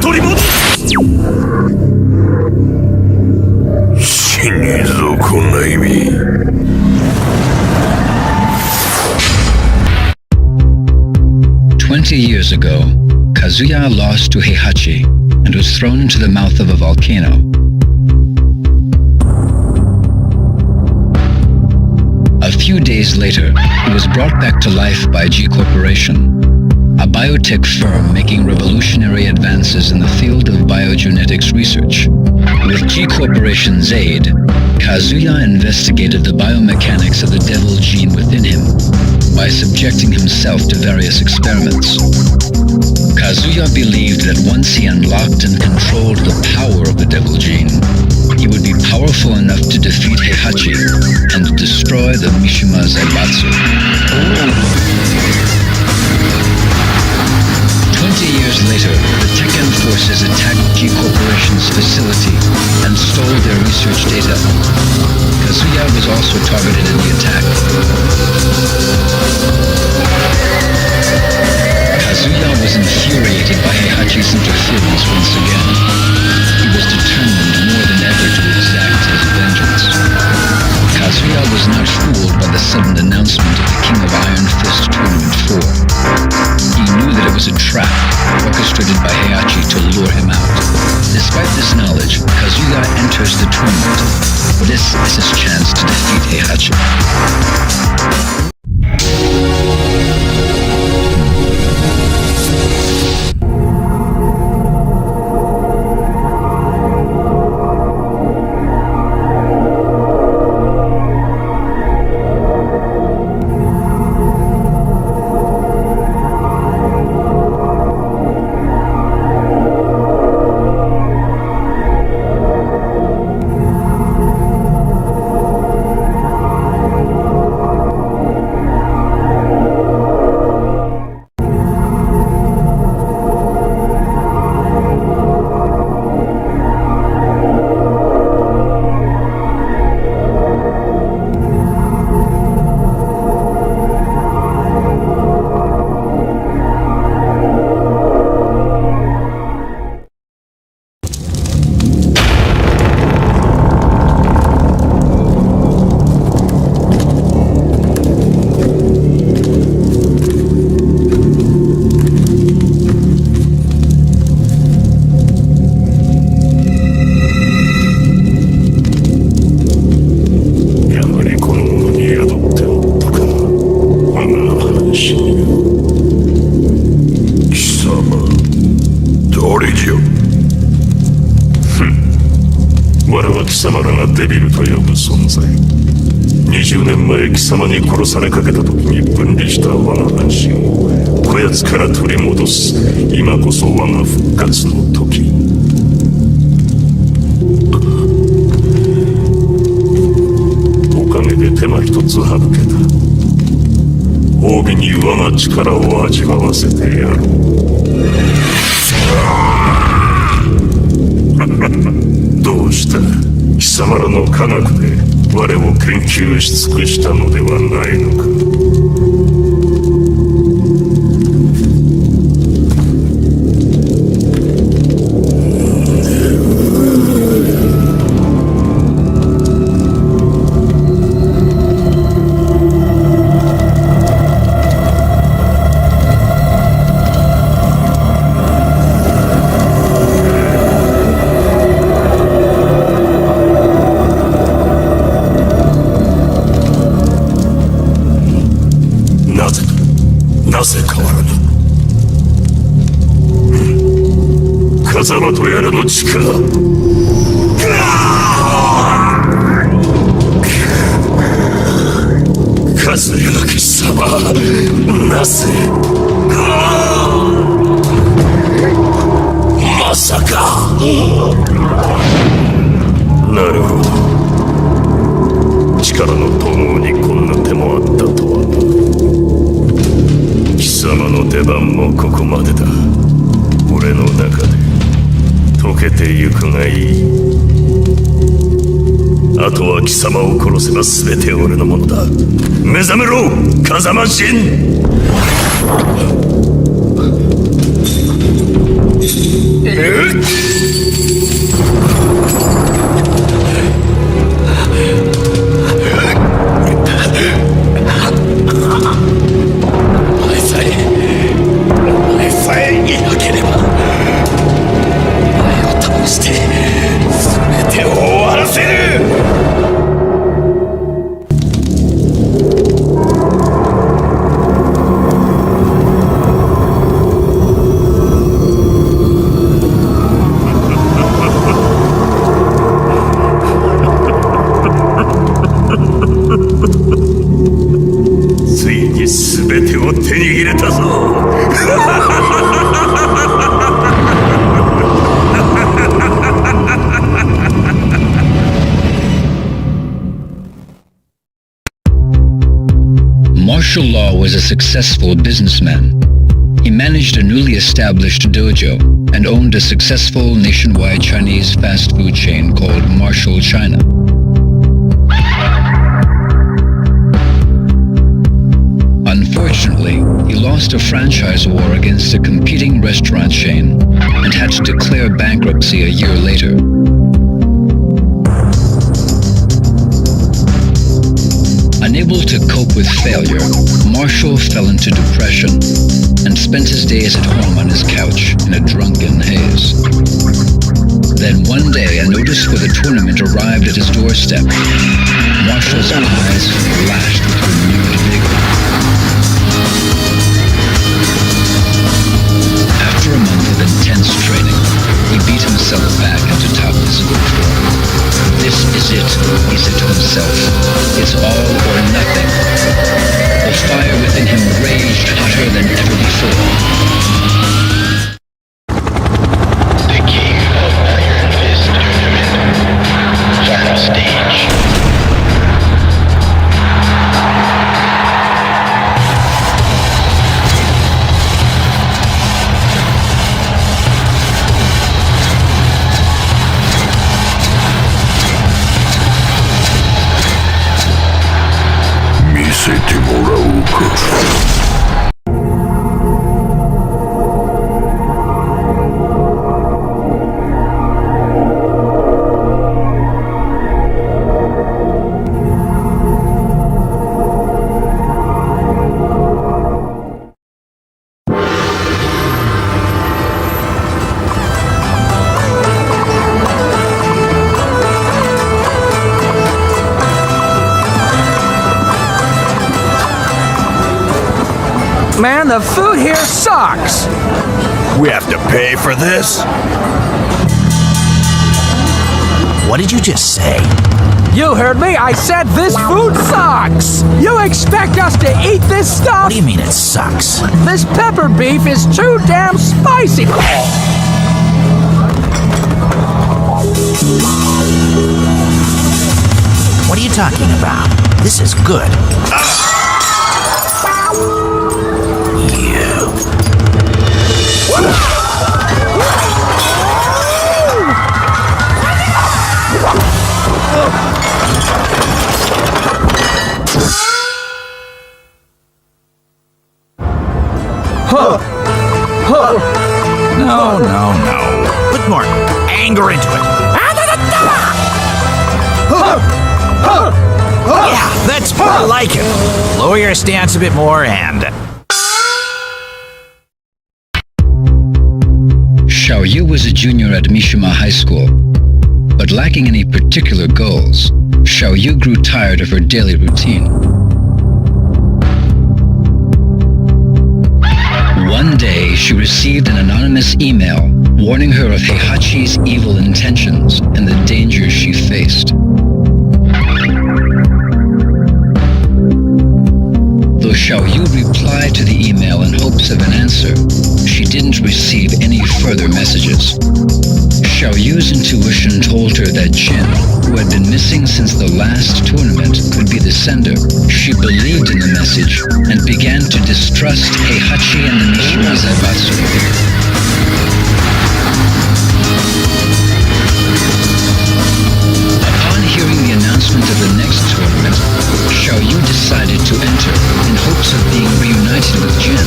取り戻す。死ねぞこんな意味。20 years ago, Kazuya lost to Heihachi and was thrown into the mouth of a volcano. A few days later, he was brought back to life by G Corporation, a biotech firm making revolutionary advances in the field of biogenetics research. With G Corporation's aid, Kazuya investigated the biomechanics of the devil gene within him by subjecting himself to various experiments. Kazuya believed that once he unlocked and controlled the power of the devil gene, he would be powerful enough to defeat Heihachi and destroy the Mishima Zaibatsu. 20 years later, the Tekken forces attacked G Corporation's facility and stole their research data. Kazuya was also targeted in the attack. Kazuya was infuriated by Heihachi's interference once again. He was determined more than ever to exact his vengeance. Kazuya was not fooled by the sudden announcement of the King of Iron Fist Tournament 4. He knew that it was a trap orchestrated by Heihachi to lure him out. Despite this knowledge, Kazuya enters the tournament. This is his chance to defeat Heihachi.20年前貴様に殺されかけた時に分離した我が半身をこやつから取り戻す。今こそ我が復活の時。おかげで手間一つ省けた。褒美に我が力を味わわせてやろう。どうした？貴様らの科学で我を研究し尽くしたのではないのか。なぜ変わらぬ。風間とやらの力。風や貴様、なぜ。まさか。なるほど。力の統合にこんな手もあったとはな。貴様の出番もここまでだ。俺の中で溶けてゆくがいい。あとは貴様を殺せば全て俺のものだ。目覚めろ風間陣。ついに全てを手に入れたぞ。Martial Law was a successful businessman. He managed a newly established dojo and owned a successful nationwide Chinese fast food chain called Martial China. Unfortunately, he lost a franchise war against a competing restaurant chain and had to declare bankruptcy a year later. Unable to cope with failure, Marshall fell into depression and spent his days at home on his couch in a drunken haze. Then one day, a notice for the tournament arrived at his doorstep. Marshall's eyes flashed with renewed vigor. After a month of intense training, he beat himself back into top physical form. This is it, he said to himself. It's all or nothing. The fire within him raged hotter than ever before. The king of Iron Fist tournament. Final stage. Man, the food here sucks! We have to pay for this? What did you just say? You heard me, I said this food sucks! You expect us to eat this stuff? What do you mean it sucks? This pepper beef is too damn spicy! What are you talking about? This is good. No. Put more anger into it. Yeah, that's more like it. Lower your stance a bit more and... Xiaoyu was a junior at Mishima High School, but lacking any particular goals, Xiaoyu grew tired of her daily routine. One day, she received an anonymous email warning her of Heihachi's evil intentions and the dangers she faced. Though Xiaoyu replied to the email in hopes of an answer, she didn't receive any further messages. Xiaoyu's intuition told her that Jin, who had been missing since the last tournament, could be the sender. She believed in the message and began to distrust Heihachi and the Mishima Zaibatsu. Upon hearing the announcement of the next tournament, Xiaoyu decided to enter in hopes of being reunited with Jin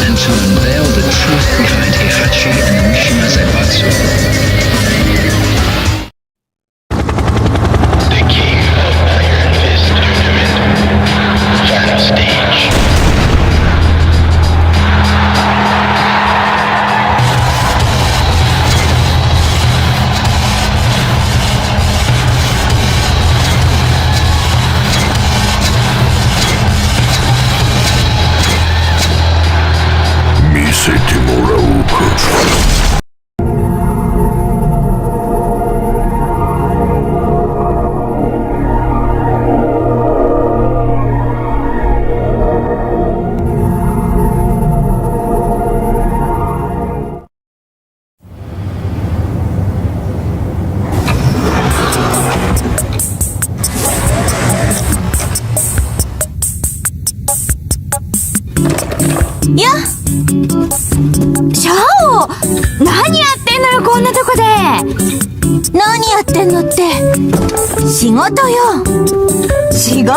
and to unveil the truth behind Heihachi and the Mishima Zaibatsu. のって仕事よ。仕事？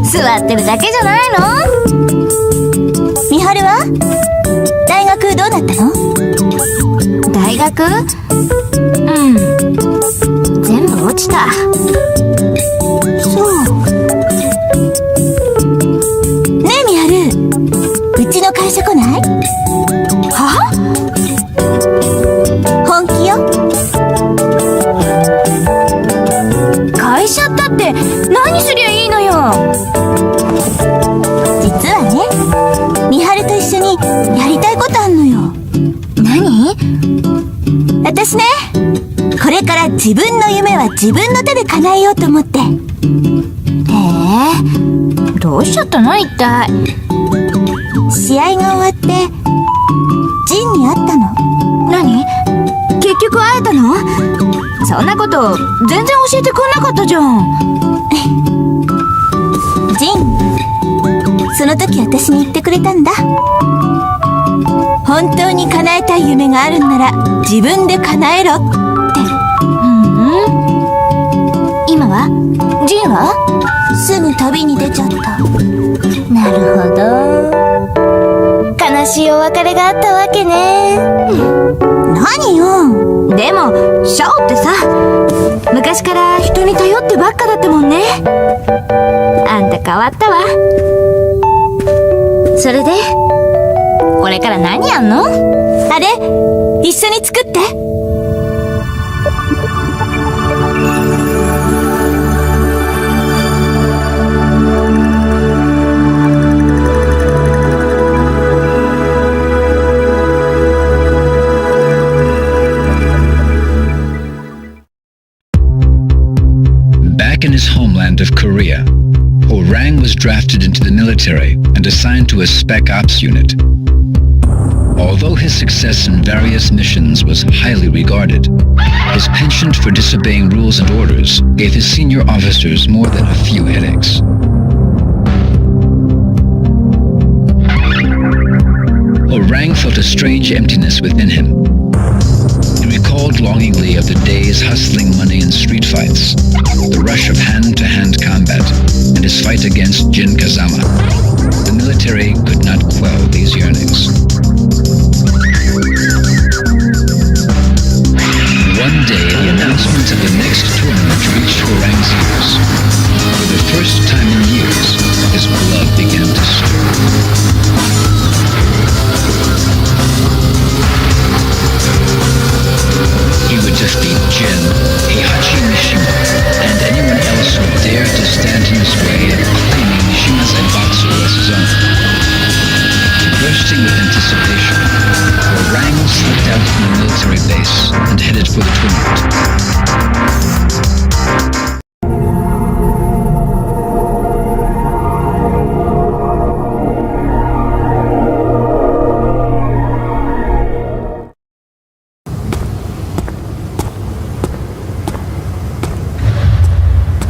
座ってるだけじゃないの？みはるは？大学どうなったの？大学？全部落ちた。そう。ねえみはる、うちの会社来ない？は？本気よ。会社ったって何すりゃいいのよ。実はね、みはると一緒にやりたいことあんのよ。何？私ね、これから自分の夢は自分の手で叶えようと思って。どうしちゃったの一体。試合が終わってジンに会ったの。何？結局会えたの？そんなこと全然教えてくんなかったじゃん。ジン、その時私に言ってくれたんだ。本当に叶えたい夢があるんなら自分で叶えろって。今は？ジンは？すぐ旅に出ちゃった。なるほど。悲しいお別れがあったわけね。何よ。でもシャオってさ、昔から人に頼ってばっかだったもんね。あんた変わったわ。それでこれから何やんの？あれ、一緒に作って。Back in his homeland of Korea, Orang was drafted into the military and assigned to a Spec Ops unit. Although his success in various missions was highly regarded, his penchant for disobeying rules and orders gave his senior officers more than a few headaches. Orang felt a strange emptiness within him. He recalled longingly of the days hustling money in street fights, the rush of hand-to-hand combat, and his fight against Jin Kazama. The military could not quell these yearnings. One day, the announcement of the next tournament reached Orang's ears. For the first time in years, his blood began to stir. He would defeat Jin, Heihachi Mishima, and anyone else who dared to stand in his way of claiming Mishima's Zaibatsu as his own. Bursting with anticipation, Orang slipped out from the military base and headed for the tournament.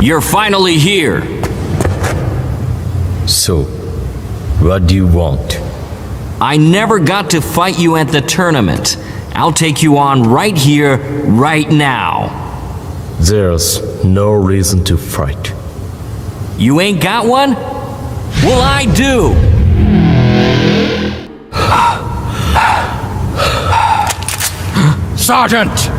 You're finally here! So, what do you want? I never got to fight you at the tournament. I'll take you on right here, right now. There's no reason to fight. You ain't got one? Well, I do! Sergeant!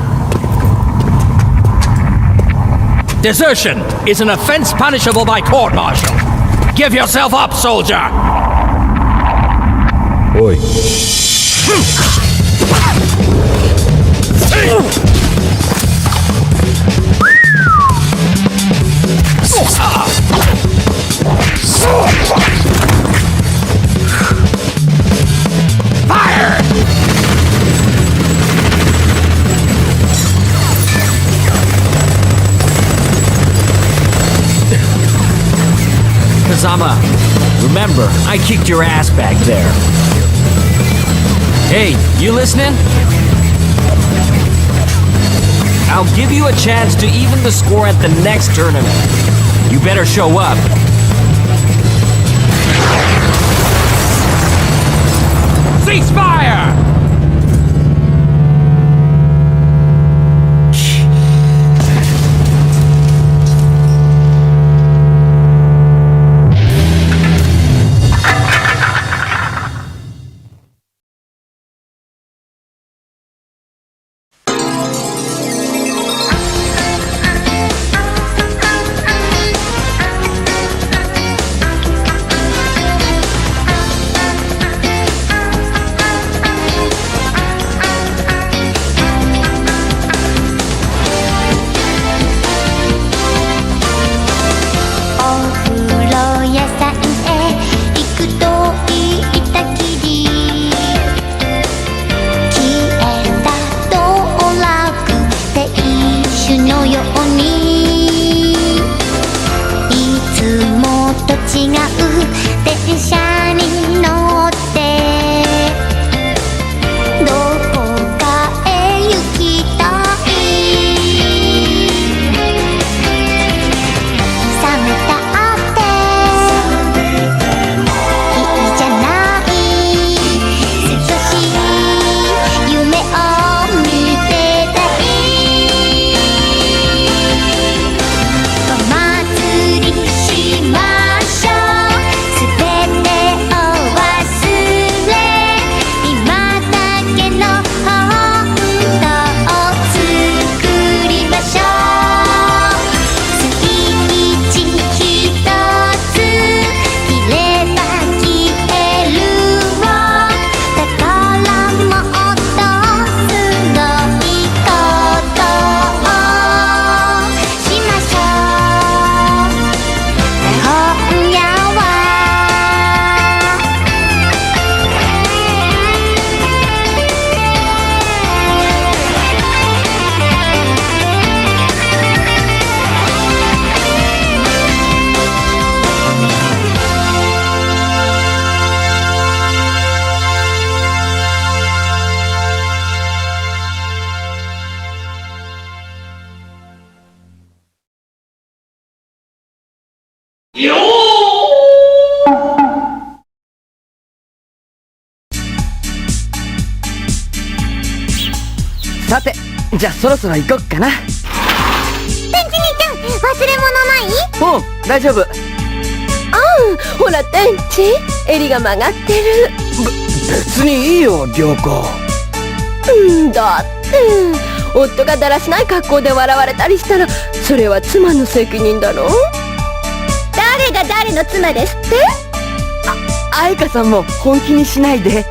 Desertion is an offense punishable by court-martial. Give yourself up, soldier! Oi. Fire! Kazama, remember, I kicked your ass back there. Hey, you listening? I'll give you a chance to even the score at the next tournament. You better show up. Ceasefire! 違う電車に乗ってどこかへ行きたい。冷めたっていいじゃない。少し夢を見てたい。お祭りしましょう。すべてを忘れ今だけの本当を作りましょう。スイッチひとつ切れば消えるわ。だからもっとすごいことをしましょう。今夜はさて、じゃあそろそろ行こっかな。天地兄ちゃん、忘れ物ない？おう、大丈夫。ほら天地、襟が曲がってる。別にいいよ、良子。だって夫がだらしない格好で笑われたりしたらそれは妻の責任だろ。誰が誰の妻ですって？愛花さんも本気にしないで。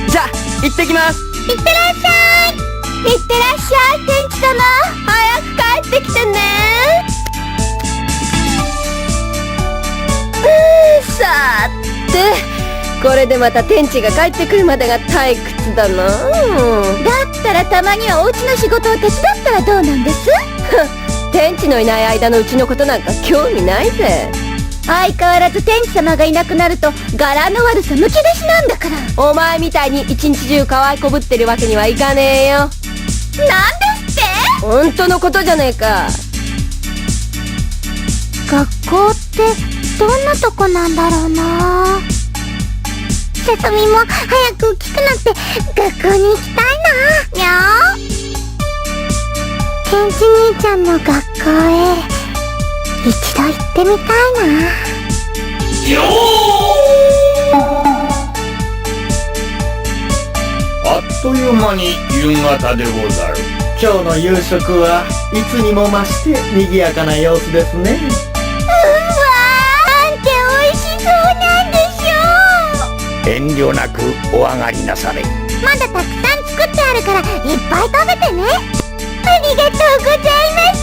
じゃあ行ってきます。いってらっしゃい。いってらっしゃい、天地様。早く帰ってきてね。さて、これでまた天地が帰ってくるまでが退屈だな。だったらたまにはお家の仕事を手伝ったらどうなんです？天地のいない間のうちのことなんか興味ないぜ。相変わらず天地様がいなくなると柄の悪さむき出しなんだから。お前みたいに一日中可愛いこぶってるわけにはいかねえよ。なんですって？本当のことじゃねえか。学校ってどんなとこなんだろうな。セソミも早く大きくなって学校に行きたいな。にゃー。天地兄ちゃんの学校へ一度行ってみたいな。あっという間に夕方でござる。今日の夕食はいつにも増して賑やかな様子ですね。なんて美味しそうなんでしょう。遠慮なくお上がりなされ。まだたくさん作ってあるからいっぱい食べてね。ありがとうございます。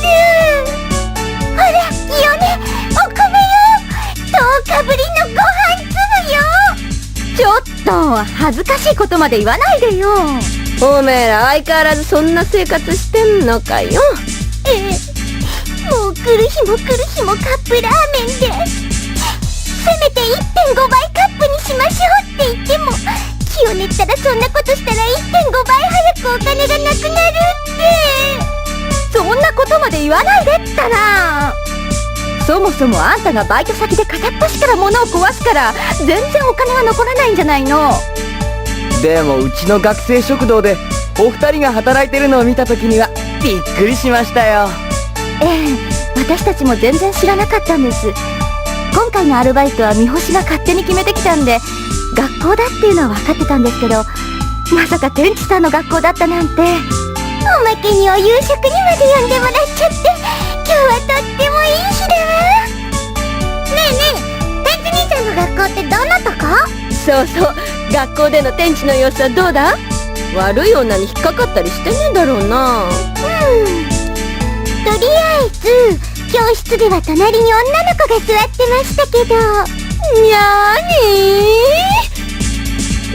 ほら、いいよね、お米よ。10日ぶりのご飯粒よ。ちょっと恥ずかしいことまで言わないでよ。おめえら相変わらずそんな生活してんのかよ。もう来る日も来る日もカップラーメンで、せめて 1.5 倍カップにしましょうって言っても、気を練ったらそんなことしたら 1.5 倍早くお金がなくなるって。そんなことまで言わないでったら。そもそもあんたがバイト先で片っ端から物を壊すから全然お金は残らないんじゃないの。でもうちの学生食堂でお二人が働いてるのを見た時にはびっくりしましたよ。私たちも全然知らなかったんです。今回のアルバイトは三星が勝手に決めてきたんで学校だっていうのは分かってたんですけど、まさか天地さんの学校だったなんて。おまけにお夕食にまで呼んでもらっちゃって、今日はとってもいい日だわ。ねえねえ、天地兄ちゃんの学校ってどんなとこ？そうそう、学校での天地の様子はどうだ？悪い女に引っかかったりしてねえだろうな。とりあえず教室では隣に女の子が座ってましたけど。にゃーに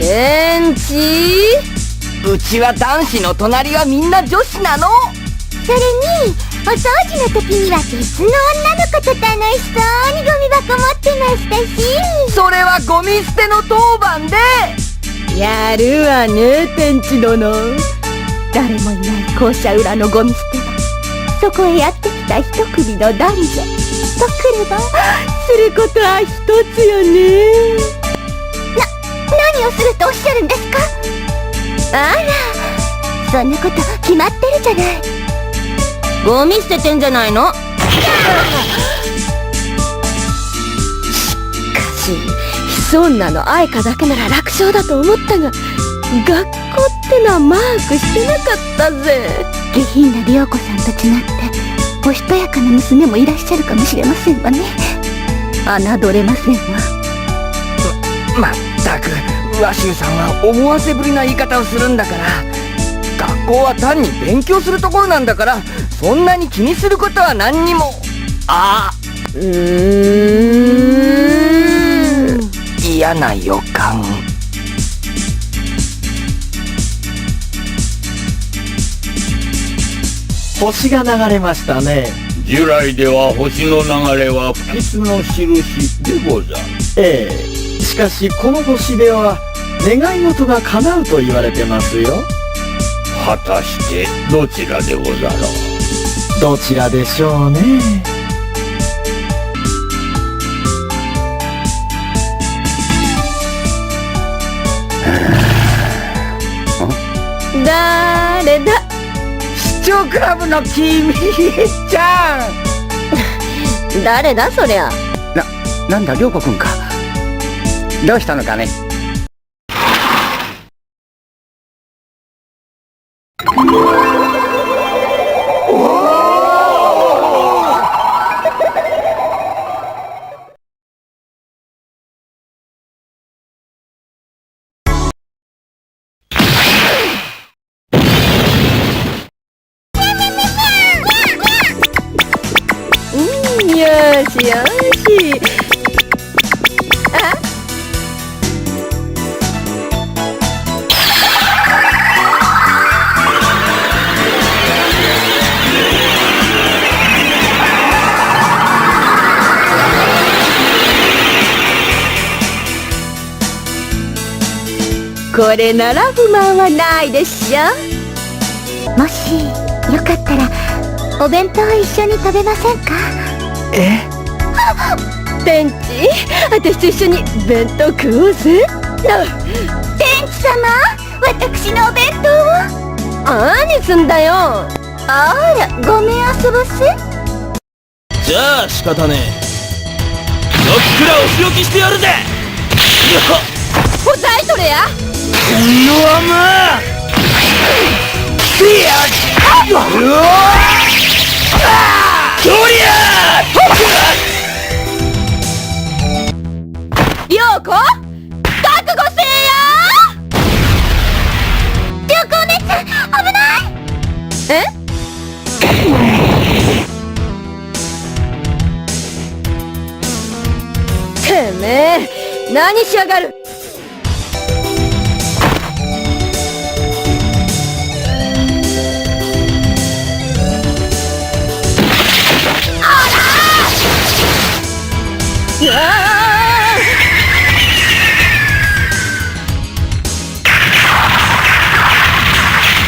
ー？天地？うちは男子の隣はみんな女子なの。それにお掃除の時には別の女の子と楽しそうにゴミ箱持ってまましたし。それはゴミ捨ての当番で。やるわね、天地殿。誰もいない校舎裏のゴミ捨て場、そこへやってきた一組の男女とくれば、することは一つよね。何をするとおっしゃるんですか？あら、そんなこと決まってるじゃない。ゴミ捨ててんじゃないの？しかし、そんなの愛花だけなら楽勝だと思ったが、学校ってのはマークしてなかったぜ。下品な涼子さんと違っておしとやかな娘もいらっしゃるかもしれませんわね。侮れませんわ。まったく、ワシュウさんは思わせぶりな言い方をするんだから。学校は単に勉強するところなんだから、そんなに気にすることは何にも。嫌な予感。星が流れましたね。従来では星の流れは不吉の印でござる。ええ、しかしこの星では願い事が叶うと言われてますよ。果たしてどちらでござろう。どちらでしょうね。誰だ？視聴クラブの君ちゃん。誰だそりゃ。なんだ涼子くんか。どうしたのかね。よしよし。これなら不満はないでしょ。もしよかったらお弁当一緒に食べませんか？天地、私と一緒に弁当食おうぜ。天地様、私のお弁当を。何すんだよ。あら、ごめん遊ばせ。じゃあ仕方ねえ。そっくらお仕置きしてやるぜ。ほざいとれや。うわまあ。涼子、覚悟せえよ。涼子お姉ちゃん、危ない。てめえ、何しやがる。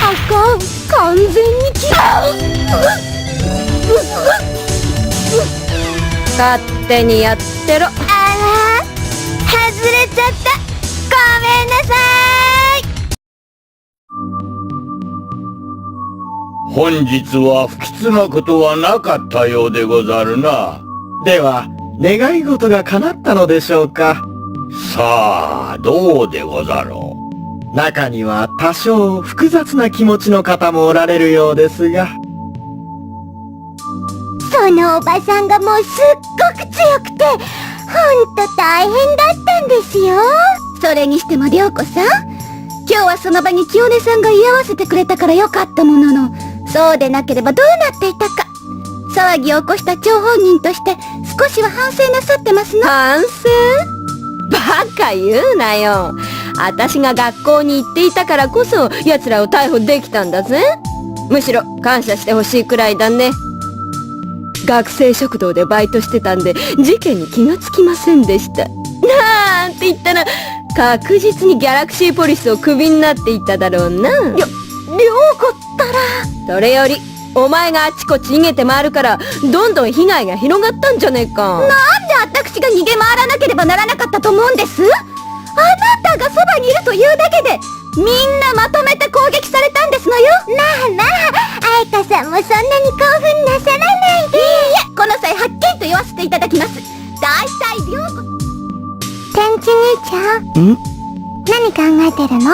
あかん、完全に切ら勝手にやってろ。あら、外れちゃった。ごめんなさい。本日は不吉なことはなかったようでござるな。では願い事が叶ったのでしょうか。さあ、どうでござろう。中には多少複雑な気持ちの方もおられるようですが。そのおばさんがもうすっごく強くて、ほんと大変だったんですよ。それにしても涼子さん、今日はその場に清音さんが居合わせてくれたからよかったものの、そうでなければどうなっていたか。騒ぎを起こした張本人として少しは反省なさってますの？反省？バカ言うなよ。私が学校に行っていたからこそ奴らを逮捕できたんだぜ。むしろ感謝してほしいくらいだね。学生食堂でバイトしてたんで事件に気がつきませんでした。なんて言ったら確実にギャラクシーポリスをクビになっていただろうな。涼子ったら。それよりお前があちこち逃げて回るからどんどん被害が広がったんじゃねえか。なんで私が逃げ回らなければならなかったと思うんです？あなたがそばにいるというだけでみんなまとめて攻撃されたんですのよ。まあまあ、愛花さんもそんなに興奮なさらないで。いいえ、この際はっきりと言わせていただきます。大体涼子。天地兄ちゃん。何考えてるの？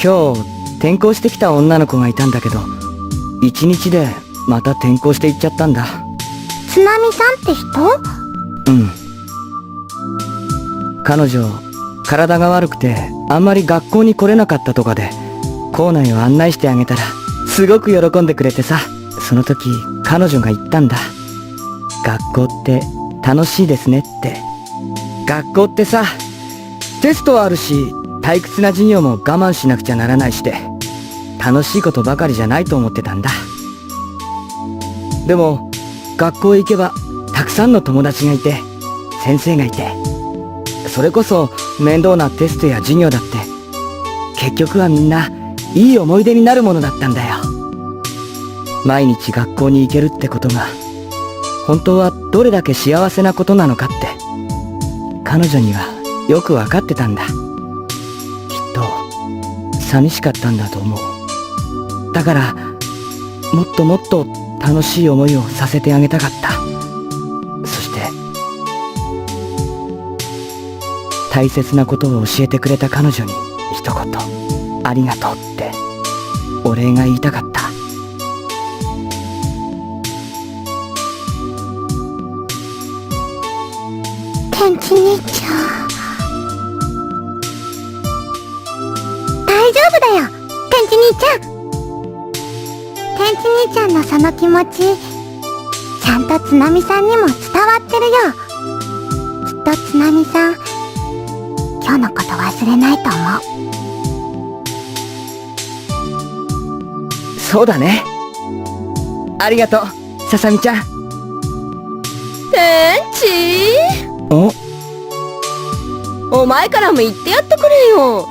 今日転校してきた女の子がいたんだけど、一日でまた転校していっちゃったんだ。つなみさんって人？彼女体が悪くてあんまり学校に来れなかったとかで、校内を案内してあげたらすごく喜んでくれてさ。その時彼女が言ったんだ。学校って楽しいですねって。学校ってさ、テストはあるし退屈な授業も我慢しなくちゃならないして、楽しいことばかりじゃないと思ってたんだ。でも学校へ行けばたくさんの友達がいて先生がいて、それこそ面倒なテストや授業だって結局はみんないい思い出になるものだったんだよ。毎日学校に行けるってことが本当はどれだけ幸せなことなのかって彼女にはよくわかってたんだ。きっと寂しかったんだと思う。だからもっともっと楽しい思いをさせてあげたかった。そして大切なことを教えてくれた彼女に一言ありがとうってお礼が言いたかった。天地兄ちゃん、大丈夫だよ天地兄ちゃん。天地兄ちゃんのその気持ちちゃんとつなみさんにも伝わってるよ。きっとつなみさん今日のこと忘れないと思う。そうだね。ありがとうささみちゃん。天地、お前からも言ってやってくれよ。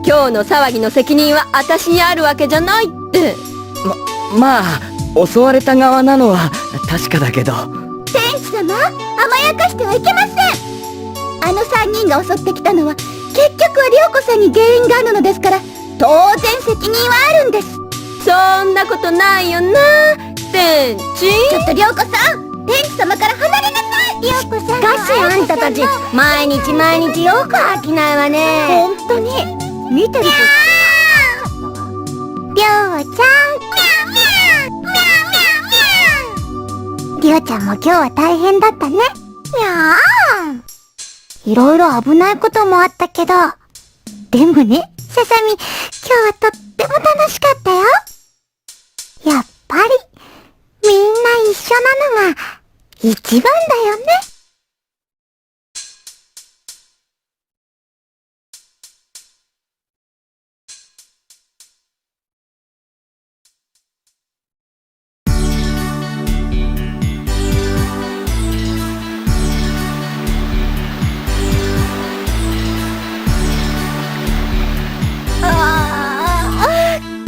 今日の騒ぎの責任は私にあるわけじゃないって。まあ襲われた側なのは確かだけど。天地様、甘やかしてはいけません。あの3人が襲ってきたのは結局は涼子さんに原因があるのですから、当然責任はあるんです。そんなことないよな天地。ちょっと涼子さん、天地様から離れなさい。涼子さん、しかしあんたたち毎日毎日よく飽きないわね。本当に見てると涼子ちゃん、りょうちゃんも今日は大変だったね。いろいろ危ないこともあったけど、でもね、ささみ、今日はとっても楽しかったよ。やっぱりみんな一緒なのが一番だよね。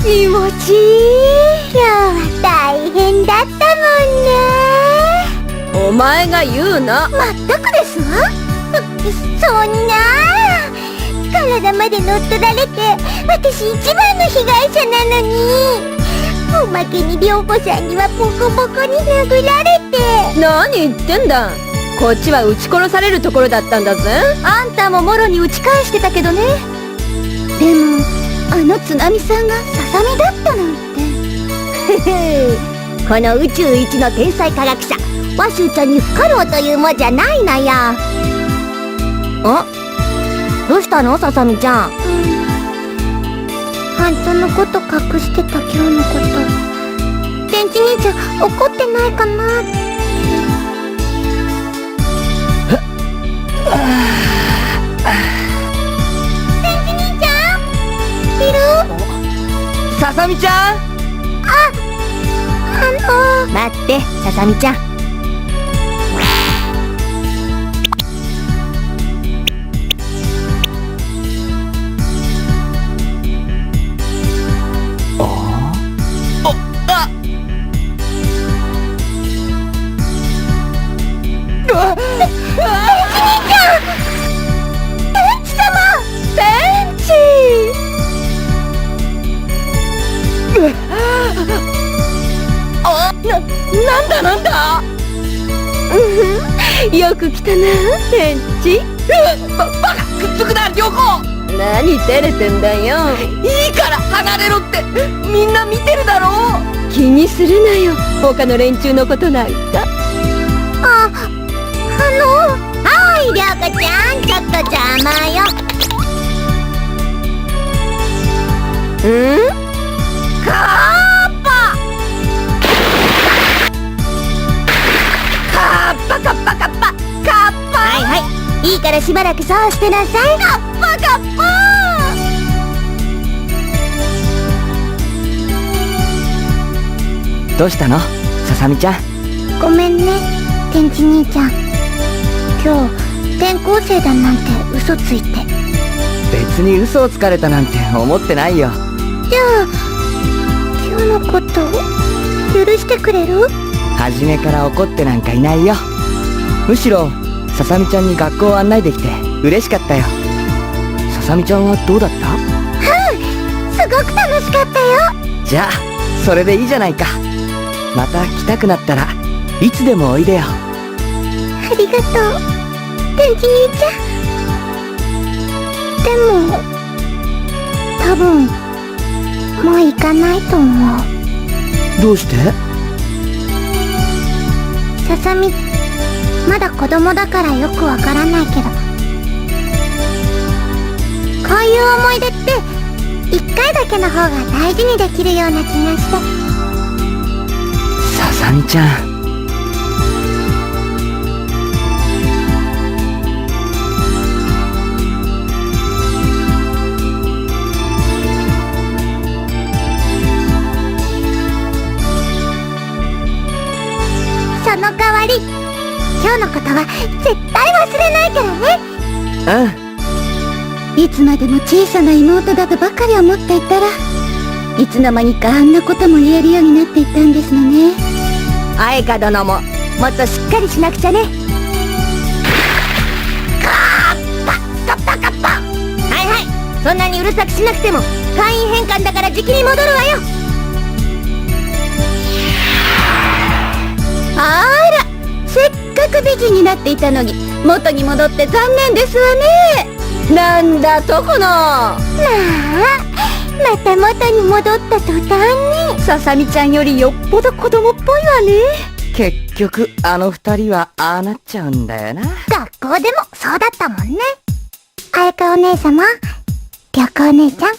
気持ちいい。今日は大変だったもんね。お前が言うな。まったくですわ。そんな体まで乗っ取られて私一番の被害者なのに、おまけに涼子さんにはボコボコに殴られて。何言ってんだ。こっちは撃ち殺されるところだったんだぜ。あんたももろに撃ち返してたけどね。でもあの津波さんがささみだったなんて。この宇宙一の天才科学者ワシューちゃんに不可能というもんじゃないのよ。どうしたのささみちゃん。本当のこと隠してた今日のこと。天地兄ちゃん怒ってないかなって。天地兄ちゃんいる？ささみちゃん。あの待って、ささみちゃん。なんだよく来たな、天地。バカ、くっつくな、良子。何照れてんだよ。いいから離れろって、みんな見てるだろ。気にするなよ、他の連中のことなんか。おい、りょうこちゃん、ちょっと邪魔よ。カッパはいはい、いいからしばらくそうしてなさい。カッパカッパー。どうしたの、ささみちゃん。ごめんね、天地兄ちゃん。今日転校生だなんて嘘ついて。別に嘘をつかれたなんて思ってないよ。じゃあ今日のこと許してくれる？初めから怒ってなんかいないよ。むしろささみちゃんに学校を案内できて嬉しかったよ。ささみちゃんはどうだった？すごく楽しかったよ。じゃあそれでいいじゃないか。また来たくなったらいつでもおいでよ。ありがとう、天気兄ちゃん。でも多分もう行かないと思う。どうして？ささみまだ子供だからよくわからないけど、こういう思い出って一回だけの方が大事にできるような気がして。ささみちゃん、その代わり今日のことは絶対忘れないからね。いつまでも小さな妹だとばかり思っていたら、いつの間にかあんなことも言えるようになっていたんですのね。愛花殿ももっとしっかりしなくちゃね。はいはい、そんなにうるさくしなくても会員返還だからじきに戻るわよ。あら、せっかく美人になっていたのに元に戻って残念ですわね。なんだとこの。また元に戻った途端にささみちゃんよりよっぽど子供っぽいわね。結局あの二人はああなっちゃうんだよな。学校でもそうだったもんね。あやかお姉様、りょうこお姉ちゃん、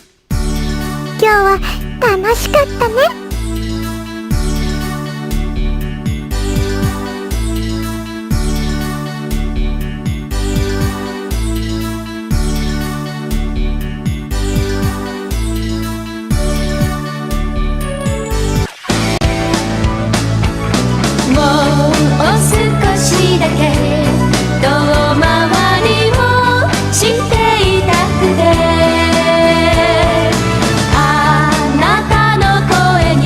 今日は楽しかったね。あなたの声に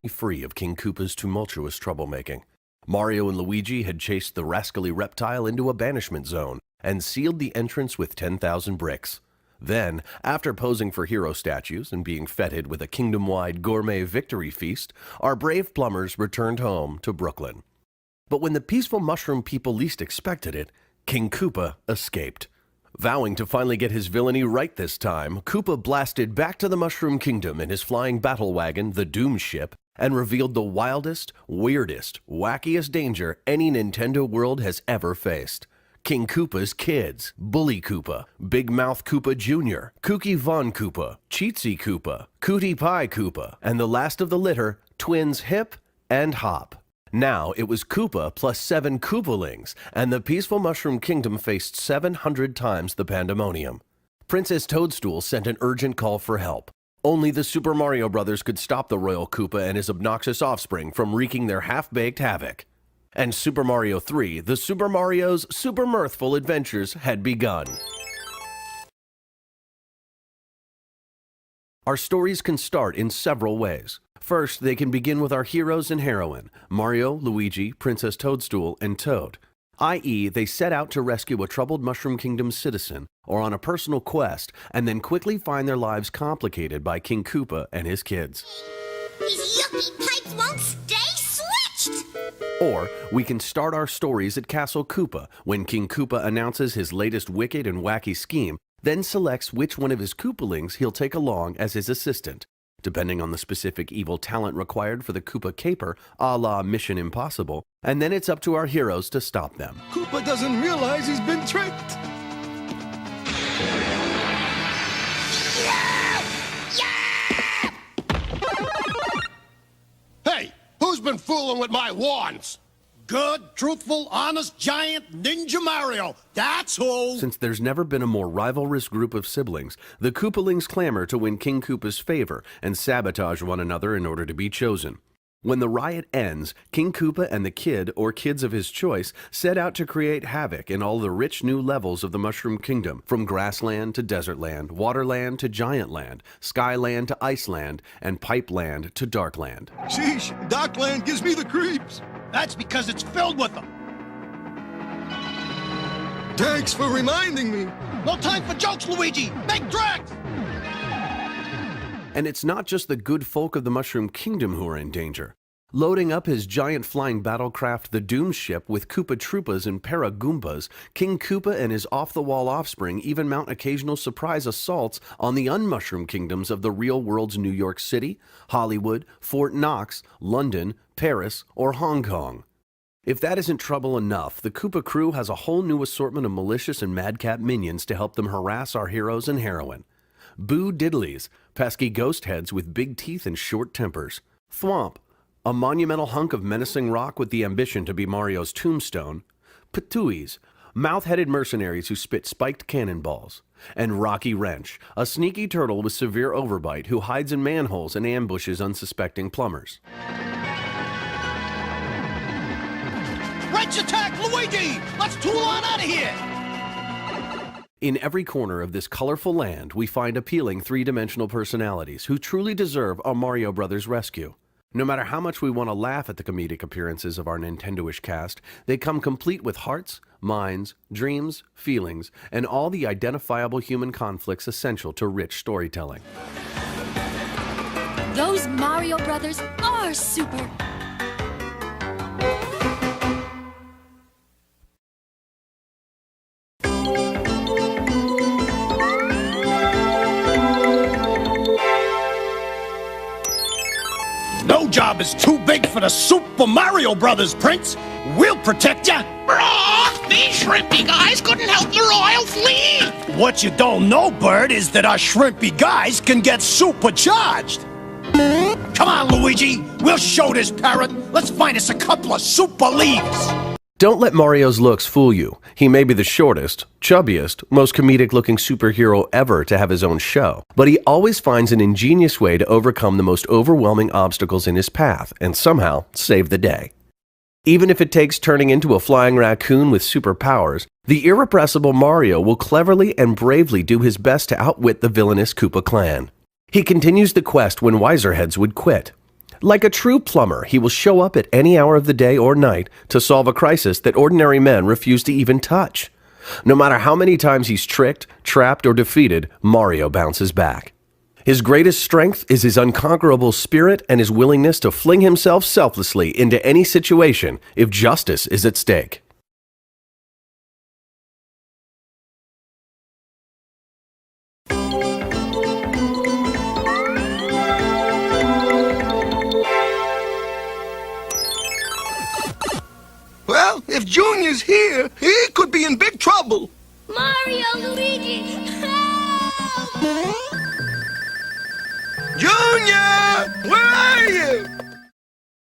free of King Koopa's tumultuous troublemaking. Mario and Luigi had chased the rascally reptile into a banishment zone and sealed the entrance with 10,000 bricks. Then, after posing for hero statues and being feted with a kingdom-wide gourmet victory feast, our brave plumbers returned home to Brooklyn. But when the peaceful mushroom people least expected it, King Koopa escaped. Vowing to finally get his villainy right this time, Koopa blasted back to the Mushroom Kingdom in his flying battle wagon, the Doom Ship, and revealed the wildest, weirdest, wackiest danger any Nintendo world has ever faced. King Koopa's kids, Bully Koopa, Big Mouth Koopa Jr., Kooky Von Koopa, Cheatsy Koopa, Cootie Pie Koopa, and the last of the litter, twins Hip and Hop. Now it was Koopa plus 7 Koopalings, and the peaceful Mushroom Kingdom faced 700 times the pandemonium. Princess Toadstool sent an urgent call for help. Only the Super Mario Brothers could stop the Royal Koopa and his obnoxious offspring from wreaking their half-baked havoc. And Super Mario 3, the Super Mario's super mirthful adventures had begun. Our stories can start in several ways. First, they can begin with our heroes and heroine, Mario, Luigi, Princess Toadstool, and Toad. I.e., they set out to rescue a troubled Mushroom Kingdom citizen, or on a personal quest, and then quickly find their lives complicated by King Koopa and his kids. These yucky pipes won't stay switched! Or we can start our stories at Castle Koopa, when King Koopa announces his latest wicked and wacky scheme, then selects which one of his Koopalings he'll take along as his assistant. Depending on the specific evil talent required for the Koopa Caper, a la Mission Impossible, and then it's up to our heroes to stop them. Koopa doesn't realize he's been tricked! Hey, who's been fooling with my wands? Good, truthful, honest, giant Ninja Mario. That's who! Since there's never been a more rivalrous group of siblings, the Koopalings clamor to win King Koopa's favor and sabotage one another in order to be chosen. When the riot ends, King Koopa and the kid, or kids of his choice, set out to create havoc in all the rich new levels of the Mushroom Kingdom, from Grassland to Desertland, Waterland to Giantland, Skyland to Iceland, and Pipeland to Darkland. Sheesh, Darkland gives me the creeps! That's because it's filled with them. Thanks for reminding me. No time for jokes, Luigi. Make direct! And it's not just the good folk of the Mushroom Kingdom who are in danger. Loading up his giant flying battlecraft, the Doom Ship, with Koopa Troopas and Paragoompas, King Koopa and his off-the-wall offspring even mount occasional surprise assaults on the un-Mushroom Kingdoms of the real world's New York City, Hollywood, Fort Knox, London, Paris, or Hong Kong. If that isn't trouble enough, the Koopa crew has a whole new assortment of malicious and madcap minions to help them harass our heroes and heroine. Boo Diddleys, pesky ghost heads with big teeth and short tempers. Thwomp, a monumental hunk of menacing rock with the ambition to be Mario's tombstone. Patooies, mouth-headed mercenaries who spit spiked cannonballs. And Rocky Wrench, a sneaky turtle with severe overbite who hides in manholes and ambushes unsuspecting plumbers. Wrench attack, Luigi! Let's tool on out of here! In every corner of this colorful land, we find appealing three-dimensional personalities who truly deserve a Mario Brothers rescue. No matter how much we want to laugh at the comedic appearances of our Nintendo-ish cast, they come complete with hearts, minds, dreams, feelings, and all the identifiable human conflicts essential to rich storytelling. Those Mario Brothers are super! No job is too big for the Super Mario Brothers, Prince. We'll protect ya. These shrimpy guys couldn't help the royal fleet. What you don't know, Bird, is that our shrimpy guys can get supercharged. Come on, Luigi. We'll show this parrot. Let's find us a couple of super leaves. Don't let Mario's looks fool you. He may be the shortest, chubbiest, most comedic-looking superhero ever to have his own show, but he always finds an ingenious way to overcome the most overwhelming obstacles in his path and somehow save the day. Even if it takes turning into a flying raccoon with superpowers, the irrepressible Mario will cleverly and bravely do his best to outwit the villainous Koopa clan. He continues the quest when wiser heads would quit. Like a true plumber, he will show up at any hour of the day or night to solve a crisis that ordinary men refuse to even touch. No matter how many times he's tricked, trapped, or defeated, Mario bounces back. His greatest strength is his unconquerable spirit and his willingness to fling himself selflessly into any situation if justice is at stake. Well, if Junior's here, he could be in big trouble. Mario, Luigi, help! Junior! Where are you?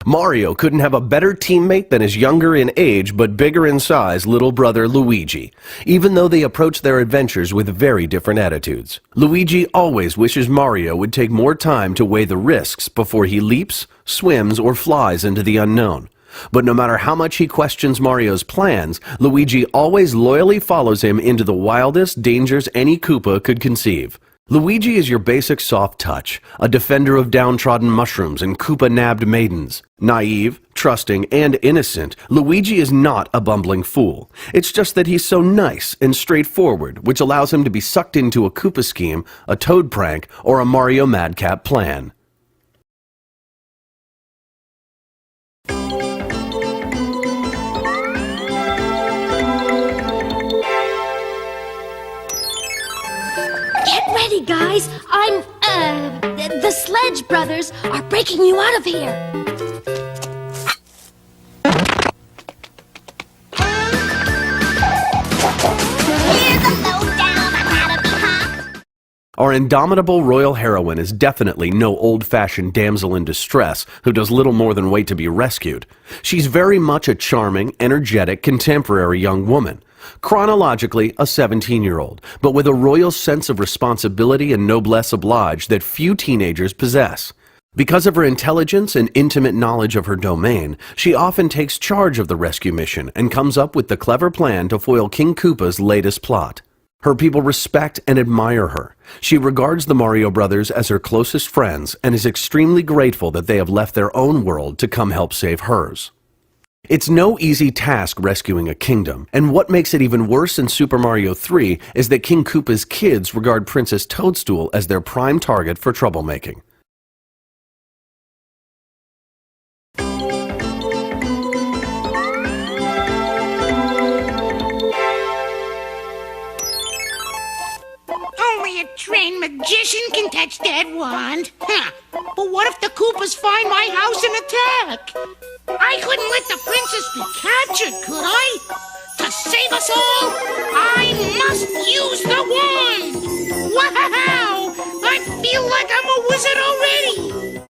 Mario couldn't have a better teammate than his younger in age but bigger in size little brother Luigi, even though they approach their adventures with very different attitudes. Luigi always wishes Mario would take more time to weigh the risks before he leaps, swims, or flies into the unknown. But no matter how much he questions Mario's plans, Luigi always loyally follows him into the wildest dangers any Koopa could conceive. Luigi is your basic soft touch, a defender of downtrodden mushrooms and Koopa-nabbed maidens. Naive, trusting, and innocent, Luigi is not a bumbling fool. It's just that he's so nice and straightforward, which allows him to be sucked into a Koopa scheme, a Toad prank, or a Mario madcap plan. Ready, guys. The Sledge Brothers are breaking you out of here. Here's a lowdown on how to be hot. Our indomitable royal heroine is definitely no old-fashioned damsel in distress who does little more than wait to be rescued. She's very much a charming, energetic, contemporary young woman. Chronologically, a 17-year-old, but with a royal sense of responsibility and noblesse oblige that few teenagers possess. Because of her intelligence and intimate knowledge of her domain, she often takes charge of the rescue mission and comes up with the clever plan to foil King Koopa's latest plot. Her people respect and admire her. She regards the Mario brothers as her closest friends and is extremely grateful that they have left their own world to come help save hers. It's no easy task rescuing a kingdom, and what makes it even worse in Super Mario 3 is that King Koopa's kids regard Princess Toadstool as their prime target for troublemaking. Only a trained magician can touch that wand. Huh. But what if the Koopas find my house and attack? I couldn't let the princess be captured, could I? To save us all, I must use the wand! Wow! I feel like I'm a wizard already!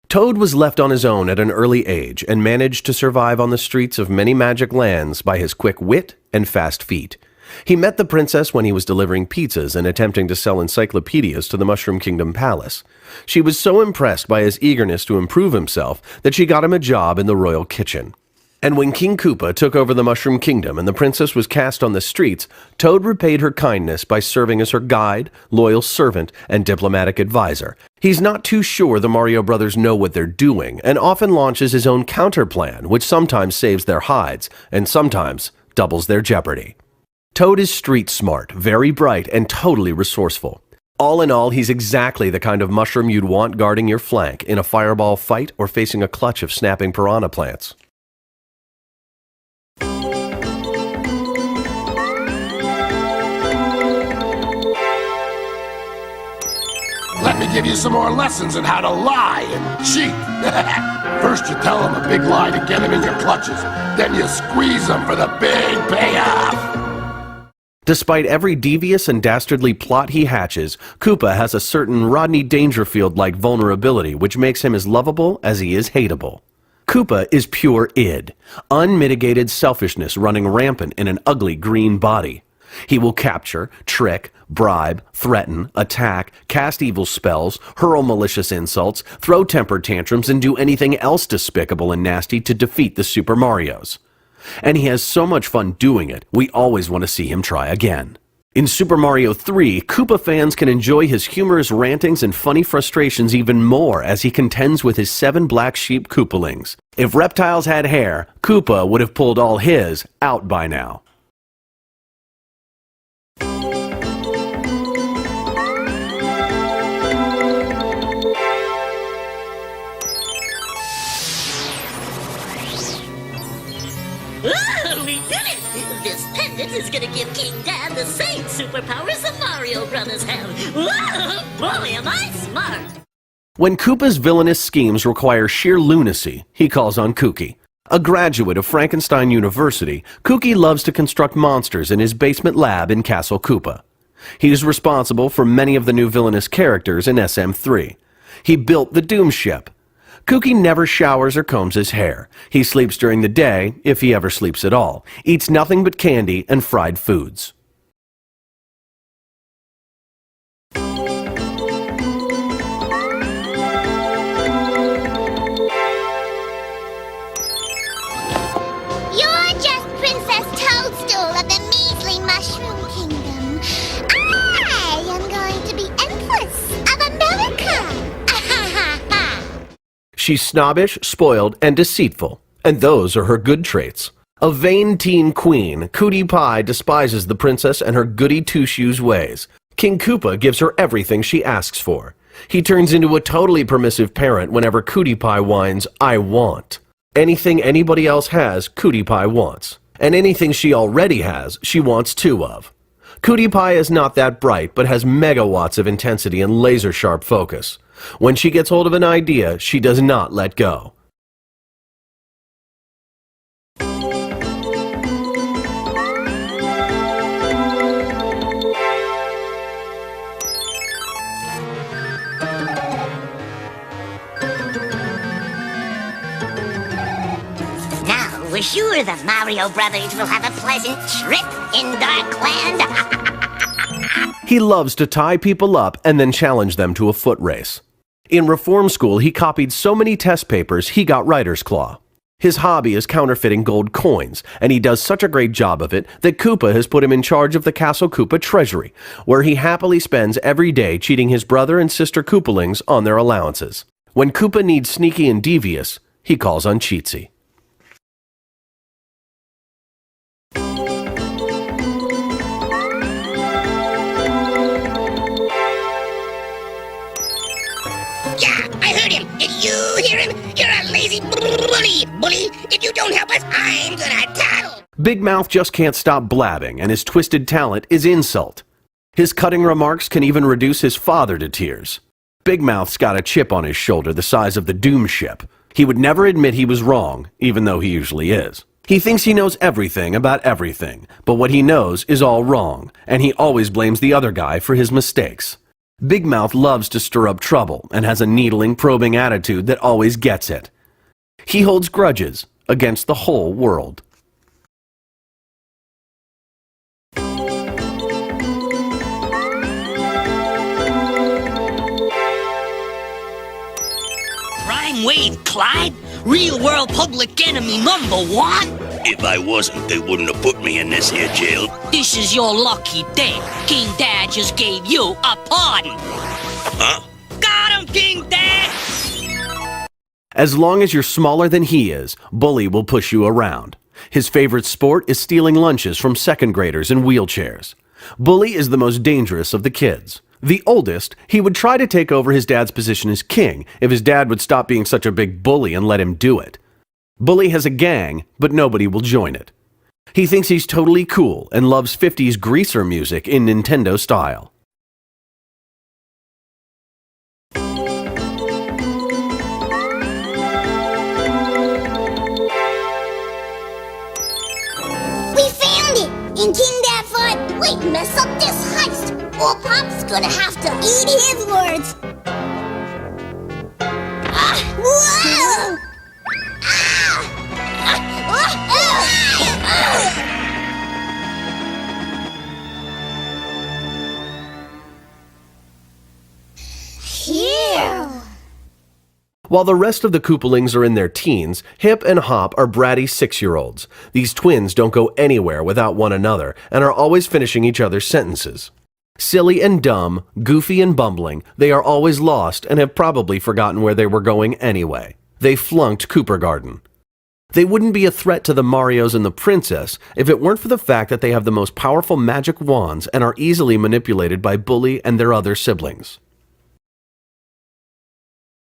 Toad was left on his own at an early age and managed to survive on the streets of many magic lands by his quick wit and fast feet. He met the princess when he was delivering pizzas and attempting to sell encyclopedias to the Mushroom Kingdom Palace. She was so impressed by his eagerness to improve himself that she got him a job in the royal kitchen. And when King Koopa took over the Mushroom Kingdom and the princess was cast on the streets, Toad repaid her kindness by serving as her guide, loyal servant, and diplomatic advisor. He's not too sure the Mario brothers know what they're doing and often launches his own counterplan, which sometimes saves their hides and sometimes doubles their jeopardy. Toad is street smart, very bright, and totally resourceful. All in all, he's exactly the kind of mushroom you'd want guarding your flank in a fireball fight or facing a clutch of snapping piranha plants. Let me give you some more lessons on how to lie and cheat. First you tell them a big lie to get them in your clutches. Then you squeeze them for the big payoff. Despite every devious and dastardly plot he hatches, Koopa has a certain Rodney Dangerfield-like vulnerability which makes him as lovable as he is hateable. Koopa is pure id, unmitigated selfishness running rampant in an ugly green body. He will capture, trick, bribe, threaten, attack, cast evil spells, hurl malicious insults, throw temper tantrums, and do anything else despicable and nasty to defeat the Super Marios. And he has so much fun doing it, we always want to see him try again. In Super Mario 3, Koopa fans can enjoy his humorous rantings and funny frustrations even more as he contends with his 7 black sheep Koopalings. If reptiles had hair, Koopa would have pulled all his out by now. Oh, we did it! This pendant is gonna give King Dad the same superpowers the Mario Brothers have. Whoa, boy, am I smart! When Koopa's villainous schemes require sheer lunacy, he calls on Kooky. A graduate of Frankenstein University, Kooky loves to construct monsters in his basement lab in Castle Koopa. He is responsible for many of the new villainous characters in SM3. He built the Doom Ship. Kooky never showers or combs his hair. He sleeps during the day, if he ever sleeps at all, eats nothing but candy and fried foods. You're just Princess Toadstool of the measly Mushroom Kingdom. I am going to be Empress of America. She's snobbish, spoiled, and deceitful, and those are her good traits. A vain teen queen, Cootie Pie despises the princess and her goody two-shoes ways. King Koopa gives her everything she asks for. He turns into a totally permissive parent whenever Cootie Pie whines, "I want." Anything anybody else has, Cootie Pie wants. And anything she already has, she wants 2 of. Cootie Pie is not that bright, but has megawatts of intensity and laser-sharp focus. When she gets hold of an idea, she does not let go. Now, we're sure the Mario Brothers will have a pleasant trip in Darkland. He loves to tie people up and then challenge them to a foot race. In reform school, he copied so many test papers he got writer's claw. His hobby is counterfeiting gold coins, and he does such a great job of it that Koopa has put him in charge of the Castle Koopa treasury, where he happily spends every day cheating his brother and sister Koopalings on their allowances. When Koopa needs sneaky and devious, he calls on Cheatsy. Did you hear him? You're a lazy bully. If you don't help us, I'm gonna tattle. Big Mouth just can't stop blabbing, and his twisted talent is insult. His cutting remarks can even reduce his father to tears. Big Mouth's got a chip on his shoulder the size of the Doom Ship. He would never admit he was wrong, even though he usually is. He thinks he knows everything about everything, but what he knows is all wrong, and he always blames the other guy for his mistakes. Big Mouth loves to stir up trouble and has a needling, probing attitude that always gets it. He holds grudges against the whole world. Crime wave, Clyde. Real world public enemy #1. If I wasn't, they wouldn't have put me in this here jail. This is your lucky day. King Dad just gave you a pardon. Huh? Got him, King Dad! As long as you're smaller than he is, Bully will push you around. His favorite sport is stealing lunches from second graders in wheelchairs. Bully is the most dangerous of the kids. The oldest, he would try to take over his dad's position as king if his dad would stop being such a big bully and let him do it. Bully has a gang, but nobody will join it. He thinks he's totally cool and loves 50s greaser music in Nintendo style. We found it! And King Dad thought we'd mess up this heist, or Pop's gonna have to eat his words. Whoa! Here! While the rest of the Koopalings are in their teens, Hip and Hop are bratty 6-year-olds. These twins don't go anywhere without one another and are always finishing each other's sentences. Silly and dumb, goofy and bumbling, they are always lost and have probably forgotten where they were going anyway. They flunked Cooper Garden. They wouldn't be a threat to the Marios and the princess if it weren't for the fact that they have the most powerful magic wands and are easily manipulated by Bully and their other siblings.